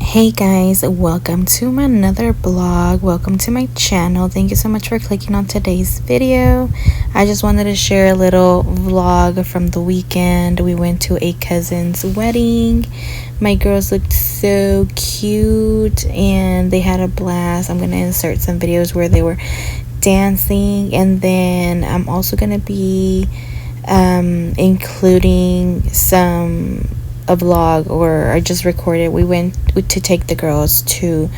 Hey guys, welcome to my another blog. Welcome to my channel. Thank you so much for clicking on today's video. I just wanted to share a little vlog from the weekend. We went to a cousin's wedding. My girls looked so cute and they had a blast. I'm gonna insert some videos where they were dancing, and then I'm also gonna be including a vlog, or I just recorded. We went to take the girls to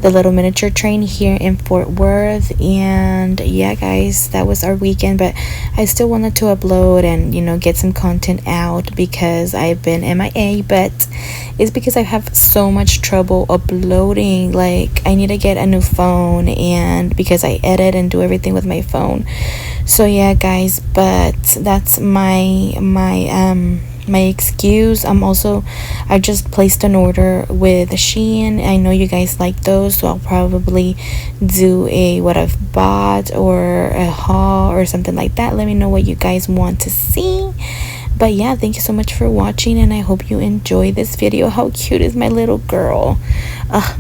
the little miniature train here in Fort Worth, and yeah guys, that was our weekend. But I still wanted to upload and get some content out because I've been MIA, but it's because I have so much trouble uploading. Like, I need to get a new phone, and because I edit and do everything with my phone. So yeah guys, but that's my excuse. I just placed an order with Shein. I know you guys like those, so I'll probably do a what I've bought or a haul or something like that. Let me know what you guys want to see. But yeah, thank you so much for watching, and I hope you enjoy this video. How cute is my little girl?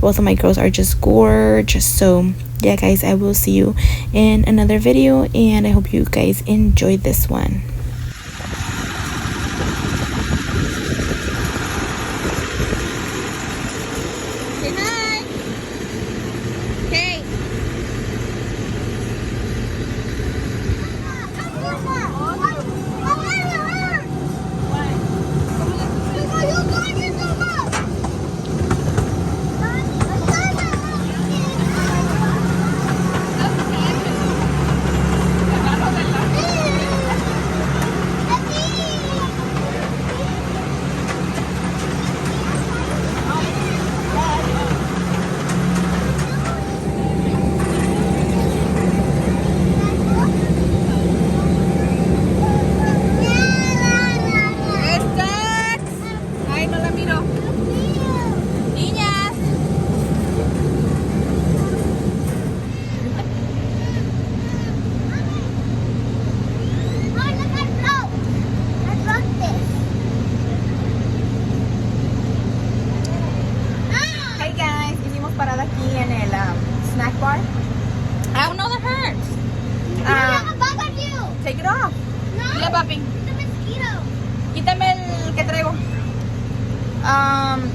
Both of my girls are just gorgeous. So yeah guys, I will see you in another video, and I hope you guys enjoyed this one. Parada aquí en el snack bar. I don't know, that hurts. You have a bug on you. Take it off. No. Mira, papi. It's a mosquito. Quítame el que traigo.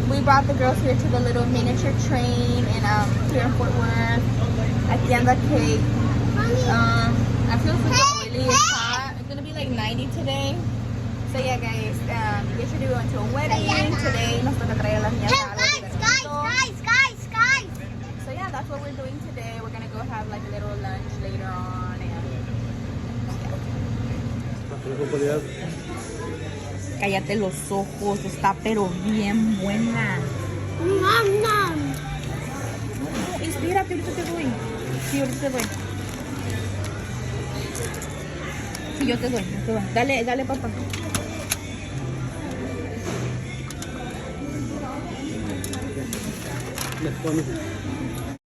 We brought the girls here to the little miniature train here in Fort Worth. Aquí anda Kate. I feel so really hot. It's gonna be like 90 today. So yeah guys, yesterday we went to a wedding. Today nos toca traer a las niñas a la Guys. So yeah, that's what we're doing today. We're gonna go have like a little lunch later on, and cállate los ojos, está pero bien buena. Nom. Espérate, ahorita te doy. Sí, ahorita te doy. Sí, yo te doy. Dale papá.